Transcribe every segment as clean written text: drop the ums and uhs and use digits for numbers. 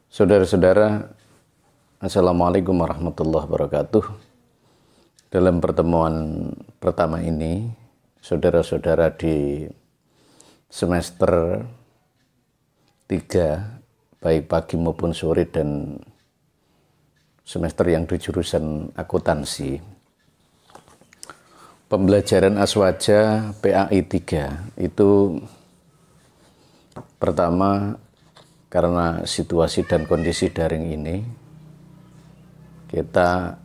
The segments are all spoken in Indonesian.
Saudara-saudara, Assalamualaikum warahmatullahi wabarakatuh. Dalam pertemuan pertama ini, saudara-saudara di semester 3, baik pagi maupun sore dan semester yang di jurusan akuntansi, pembelajaran Aswaja PAI 3 itu pertama, karena situasi dan kondisi daring ini kita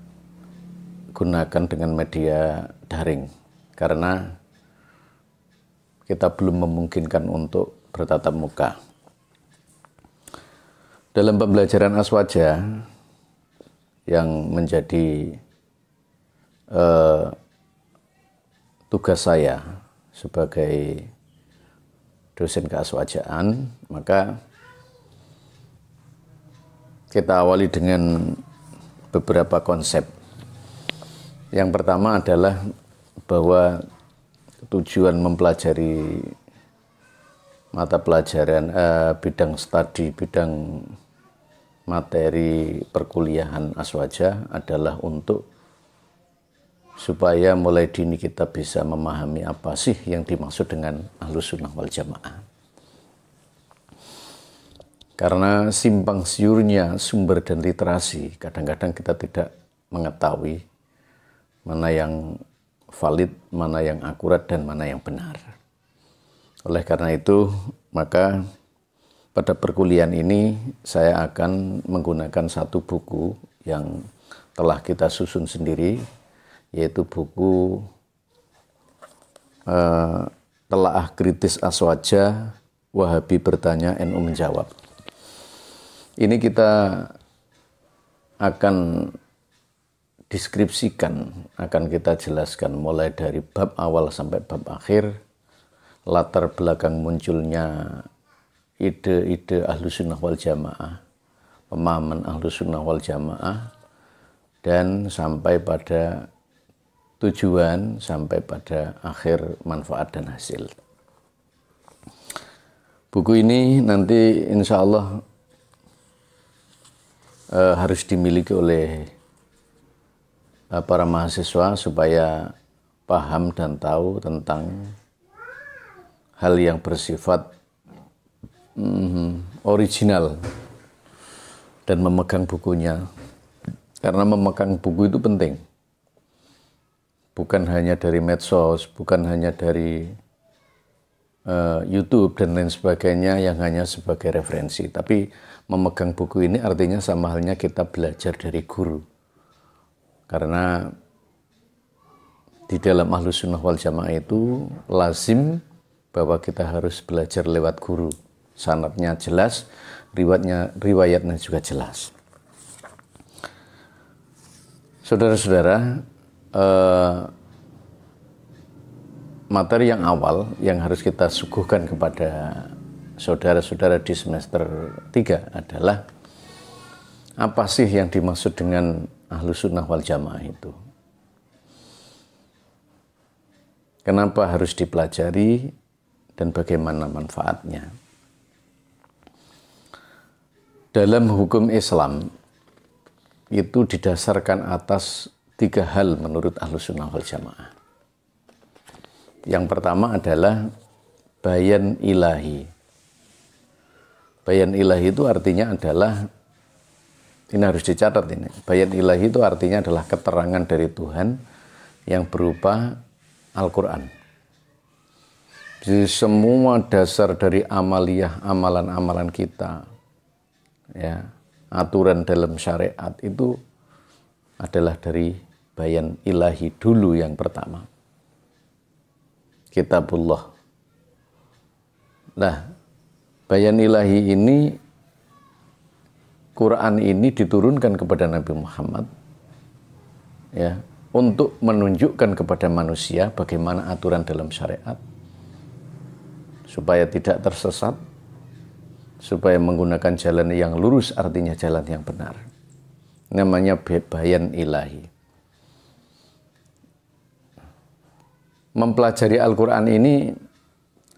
gunakan dengan media daring karena kita belum memungkinkan untuk bertatap muka. Dalam pembelajaran Aswaja yang menjadi tugas saya sebagai dosen keaswajaan, maka kita awali dengan beberapa konsep. Yang pertama adalah bahwa tujuan mempelajari mata pelajaran bidang studi, bidang materi perkuliahan Aswaja adalah untuk supaya mulai dini kita bisa memahami apa sih yang dimaksud dengan Ahlus Sunnah wal Jamaah. Karena simpang siurnya sumber dan literasi, kadang-kadang kita tidak mengetahui mana yang valid, mana yang akurat, dan mana yang benar. Oleh karena itu, maka pada perkuliahan ini saya akan menggunakan satu buku yang telah kita susun sendiri, yaitu buku Telaah Kritis Aswaja, Wahabi Bertanya, NU Menjawab. Ini kita akan deskripsikan, akan kita jelaskan mulai dari bab awal sampai bab akhir, latar belakang munculnya ide-ide Ahlus Sunnah wal Jamaah, pemahaman Ahlus Sunnah wal Jamaah, dan sampai pada tujuan, sampai pada akhir manfaat dan hasil. Buku ini nanti insya Allah harus dimiliki oleh para mahasiswa supaya paham dan tahu tentang hal yang bersifat original dan memegang bukunya. Karena memegang buku itu penting. Bukan hanya dari medsos, bukan hanya dari YouTube dan lain sebagainya yang hanya sebagai referensi, tapi memegang buku ini artinya sama halnya kita belajar dari guru. Karena di dalam Ahlus Sunnah wal Jamaah itu lazim bahwa kita harus belajar lewat guru. Sanadnya jelas, riwayatnya juga jelas. Saudara-saudara, materi yang awal yang harus kita suguhkan kepada saudara-saudara di semester 3 adalah apa sih yang dimaksud dengan Ahlus Sunnah wal Jamaah itu? Kenapa harus dipelajari dan bagaimana manfaatnya? Dalam hukum Islam itu didasarkan atas 3 hal menurut Ahlus Sunnah wal Jamaah. Yang pertama adalah bayan ilahi. Bayan ilahi itu artinya adalah, ini harus dicatat ini, bayan ilahi itu artinya adalah keterangan dari Tuhan yang berupa Al-Quran. Jadi semua dasar dari amaliyah, amalan-amalan kita, ya, aturan dalam syariat itu adalah dari bayan ilahi dulu yang pertama. Kitabullah. Nah, bayan ilahi ini, Quran ini diturunkan kepada Nabi Muhammad, ya, untuk menunjukkan kepada manusia bagaimana aturan dalam syariat supaya tidak tersesat, supaya menggunakan jalan yang lurus, artinya jalan yang benar. Namanya bayan ilahi. Mempelajari Al-Quran ini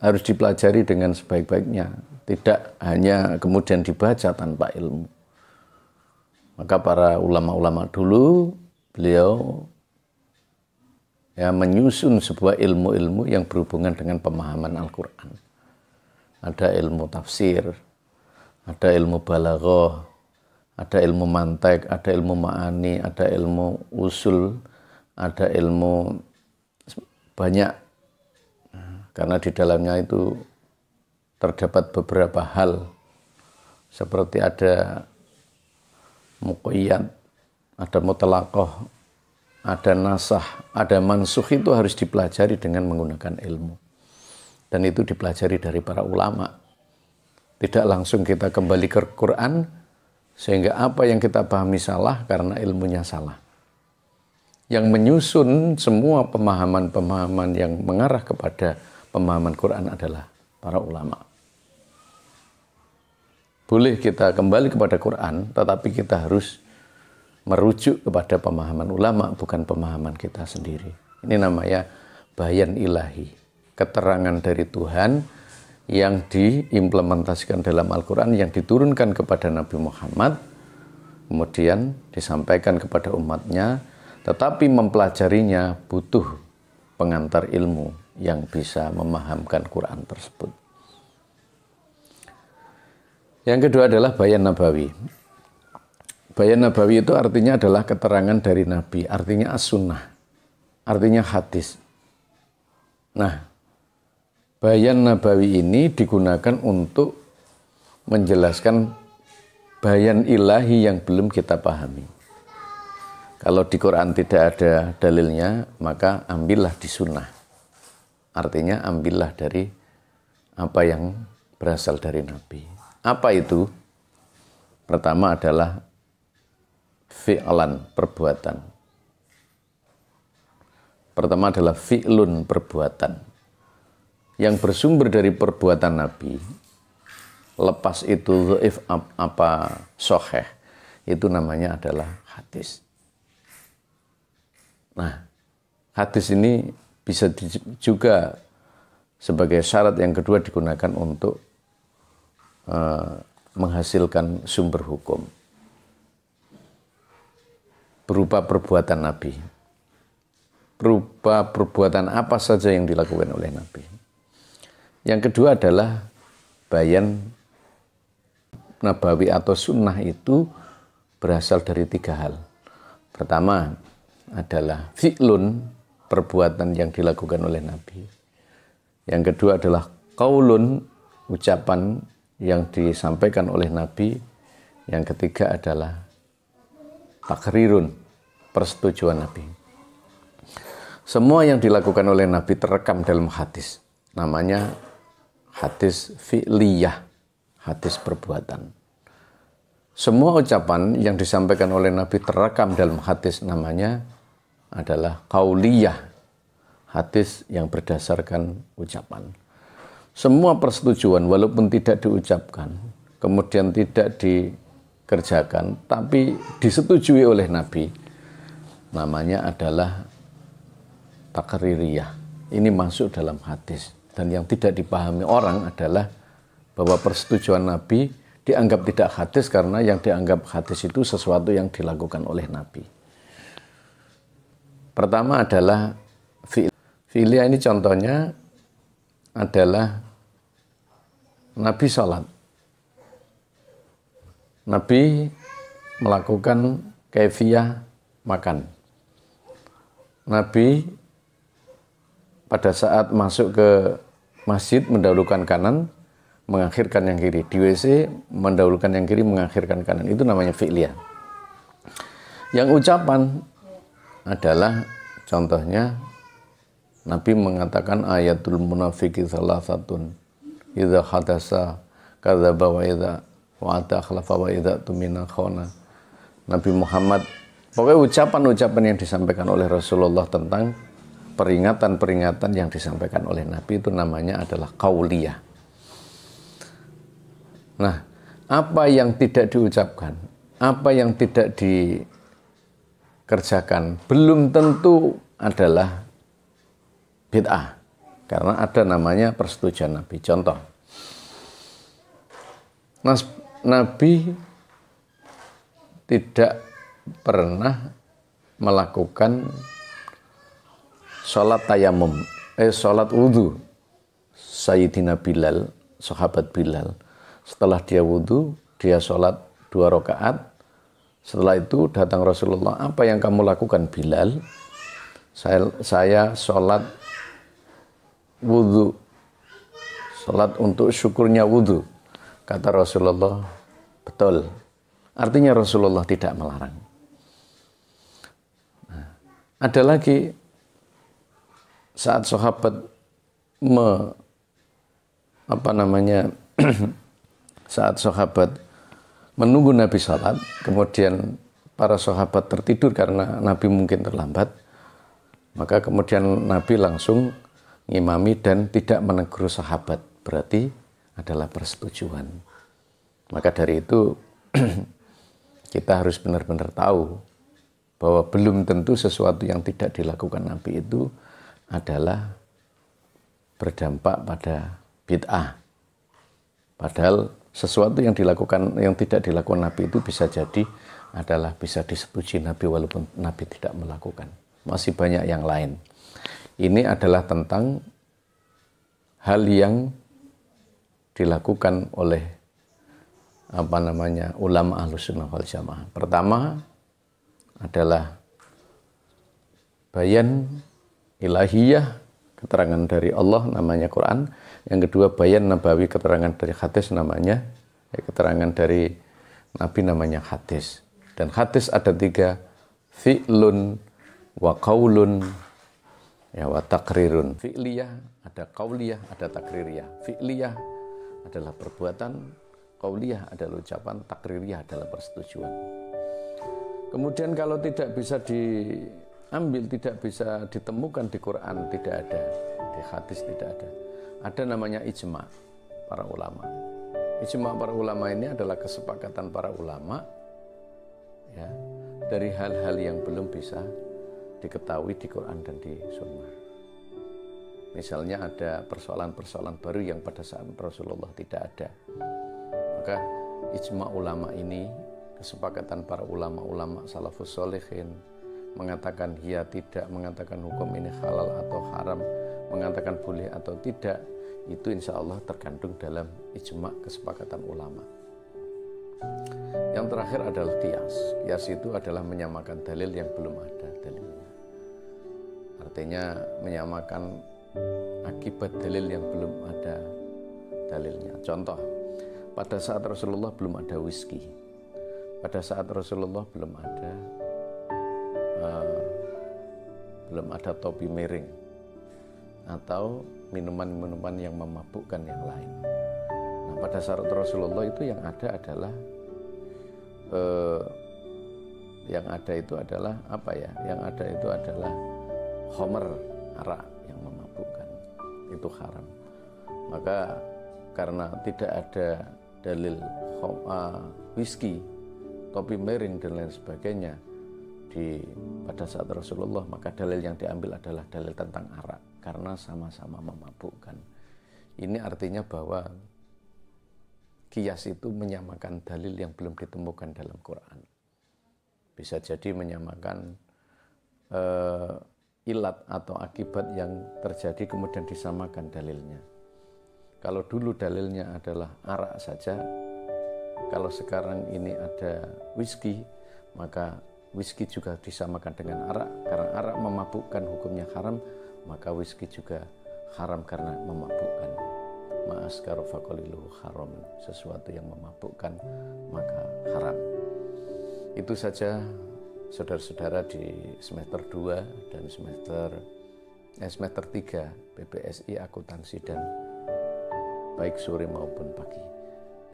harus dipelajari dengan sebaik-baiknya. Tidak hanya kemudian dibaca tanpa ilmu. Maka para ulama-ulama dulu, beliau ya menyusun sebuah ilmu-ilmu yang berhubungan dengan pemahaman Al-Quran. Ada ilmu tafsir, ada ilmu balaghah, ada ilmu mantek, ada ilmu ma'ani, ada ilmu usul, ada ilmu banyak. Karena di dalamnya itu terdapat beberapa hal, seperti ada muqayyad, ada mutlaqah, ada nasah, ada mansukh, itu harus dipelajari dengan menggunakan ilmu. Dan itu dipelajari dari para ulama. Tidak langsung kita kembali ke Quran, sehingga apa yang kita pahami salah karena ilmunya salah. Yang menyusun semua pemahaman-pemahaman yang mengarah kepada pemahaman Quran adalah para ulama. Boleh kita kembali kepada Quran, tetapi kita harus merujuk kepada pemahaman ulama, bukan pemahaman kita sendiri. Ini namanya bayan ilahi, keterangan dari Tuhan yang diimplementasikan dalam Al-Quran, yang diturunkan kepada Nabi Muhammad, kemudian disampaikan kepada umatnya, tetapi mempelajarinya butuh pengantar ilmu yang bisa memahamkan Quran tersebut. Yang kedua adalah bayan nabawi. Bayan nabawi itu artinya adalah keterangan dari Nabi, artinya as-sunnah, artinya hadis. Nah, bayan nabawi ini digunakan untuk menjelaskan bayan ilahi yang belum kita pahami. Kalau di Quran tidak ada dalilnya, maka ambillah di sunnah. Artinya ambillah dari apa yang berasal dari Nabi. Apa itu? Pertama adalah fi'lan, perbuatan. Pertama adalah fi'lun, perbuatan. Yang bersumber dari perbuatan Nabi, lepas itu dhaif apa sahih, itu namanya adalah hadis. Nah, hadis ini bisa juga sebagai syarat yang kedua digunakan untuk menghasilkan sumber hukum berupa perbuatan Nabi, berupa perbuatan apa saja yang dilakukan oleh Nabi. Yang kedua adalah bayan nabawi atau sunnah itu berasal dari tiga hal. Pertama adalah fi'lun, perbuatan yang dilakukan oleh Nabi. Yang kedua adalah qaulun, ucapan yang disampaikan oleh Nabi. Yang ketiga adalah takrirun, persetujuan Nabi. Semua yang dilakukan oleh Nabi terekam dalam hadis. Namanya hadis fi'liyah, hadis perbuatan. Semua ucapan yang disampaikan oleh Nabi terekam dalam hadis, namanya adalah qauliyah, hadis yang berdasarkan ucapan. Semua persetujuan walaupun tidak diucapkan, kemudian tidak dikerjakan, tapi disetujui oleh Nabi, namanya adalah takririyah. Ini masuk dalam hadis. Dan yang tidak dipahami orang adalah bahwa persetujuan Nabi dianggap tidak hadis karena yang dianggap hadis itu sesuatu yang dilakukan oleh Nabi. Pertama adalah fi'liyah, ini contohnya adalah Nabi sholat. Nabi melakukan kaifiyah makan. Nabi pada saat masuk ke masjid mendahulukan kanan, mengakhirkan yang kiri. Di WC mendahulukan yang kiri, mengakhirkan kanan. Itu namanya fi'liyah. Yang ucapan adalah contohnya Nabi mengatakan ayatul munafiqi salasatun idza hadasa kadzaba wa idza wa'ada akhlafa wa idza tumina khana. Nabi Muhammad, pokoknya ucapan-ucapan yang disampaikan oleh Rasulullah tentang peringatan-peringatan yang disampaikan oleh Nabi itu namanya adalah qauliyah. Nah, apa yang tidak diucapkan, apa yang tidak dikerjakan, belum tentu adalah bid'ah. Karena ada namanya persetujuan Nabi. Contoh, Nabi tidak pernah melakukan sholat tayamum, sholat wudhu. Sayyidina Bilal, sahabat Bilal, setelah dia wudhu, dia sholat 2 rakaat. Setelah itu datang Rasulullah, apa yang kamu lakukan Bilal? Saya sholat wudhu, sholat untuk syukurnya wudhu. Kata Rasulullah, betul. Artinya Rasulullah tidak melarang. Nah, ada lagi saat sahabat saat sahabat menunggu Nabi salat, kemudian para sahabat tertidur karena Nabi mungkin terlambat, maka kemudian Nabi langsung ngimami dan tidak menegur sahabat, berarti adalah persetujuan. Maka dari itu kita harus benar-benar tahu bahwa belum tentu sesuatu yang tidak dilakukan Nabi itu adalah berdampak pada bid'ah. Padahal sesuatu yang tidak dilakukan Nabi itu bisa jadi adalah bisa disetujui Nabi walaupun Nabi tidak melakukan. Masih banyak yang lain. Ini adalah tentang hal yang dilakukan oleh ulama Ahlussunnah wal Jamaah. Pertama adalah bayan ilahiyah, keterangan dari Allah namanya Quran. Yang kedua bayan nabawi, keterangan dari hadis namanya, keterangan dari Nabi namanya hadis. Dan hadis ada 3, fi'lun wa qaulun wa taqrirun. Fi'liyah, ada qauliyah, ada taqririyah. Fi'liyah adalah perbuatan, qauliyah adalah ucapan, taqririyah adalah persetujuan. Kemudian kalau tidak bisa diambil, tidak bisa ditemukan di Quran, tidak ada, di hadis tidak ada. Ada namanya ijma para ulama. Ijma para ulama ini adalah kesepakatan para ulama ya, dari hal-hal yang belum bisa diketahui di Quran dan di Sunnah. Misalnya ada persoalan-persoalan baru yang pada saat Rasulullah tidak ada. Maka ijma ulama ini, kesepakatan para ulama-ulama salafus sholihin, mengatakan ya tidak, mengatakan hukum ini halal atau haram, mengatakan boleh atau tidak, itu insya Allah tergantung dalam ijma kesepakatan ulama. Yang terakhir adalah qiyas. Qiyas itu adalah menyamakan dalil yang belum ada dalilnya. Artinya menyamakan akibat dalil yang belum ada dalilnya. Contoh, pada saat Rasulullah belum ada whisky. Pada saat Rasulullah belum ada topi miring atau minuman-minuman yang memabukkan yang lain. Nah, pada saat Rasulullah itu yang ada adalah khamr, arak yang memabukkan, itu haram. Maka karena tidak ada dalil whisky, topi miring dan lain sebagainya pada saat Rasulullah, maka dalil yang diambil adalah dalil tentang arak karena sama-sama memabukkan. Ini artinya bahwa qiyas itu menyamakan dalil yang belum ditemukan dalam Quran. Bisa jadi menyamakan ilat atau akibat yang terjadi kemudian disamakan dalilnya. Kalau dulu dalilnya adalah arak saja, kalau sekarang ini ada whisky, maka whisky juga disamakan dengan arak. Karena arak memabukkan hukumnya haram, maka whisky juga haram karena memabukkan. Ma'askara faqaliluhu haram, sesuatu yang memabukkan maka haram. Itu saja saudara-saudara di semester 2 dan semester 3 PPSI akuntansi dan baik sore maupun pagi.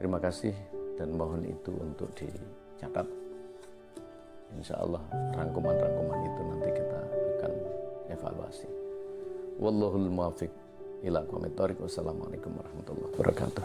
Terima kasih dan mohon itu untuk dicatat. Insya Allah rangkuman-rangkuman itu nanti kita akan evaluasi. Wallahul muwaffiq ila aqwamit thoriq. Wassalamualaikum warahmatullahi wabarakatuh.